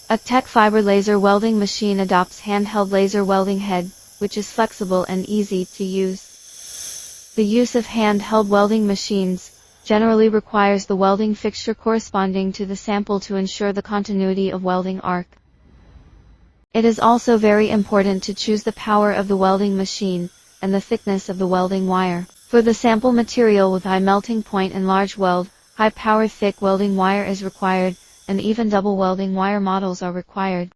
AKH fiber laser welding machine adopts handheld laser welding head, which is flexible and easy to use. The use of handheld welding machines generally requires the welding fixture corresponding to the sample to ensure the continuity of welding arc. It is also very important to choose the power of the welding machine and the thickness of the welding wire. For the sample material with high melting point and large weld, high power thick welding wire is required, and even double welding wire models are required.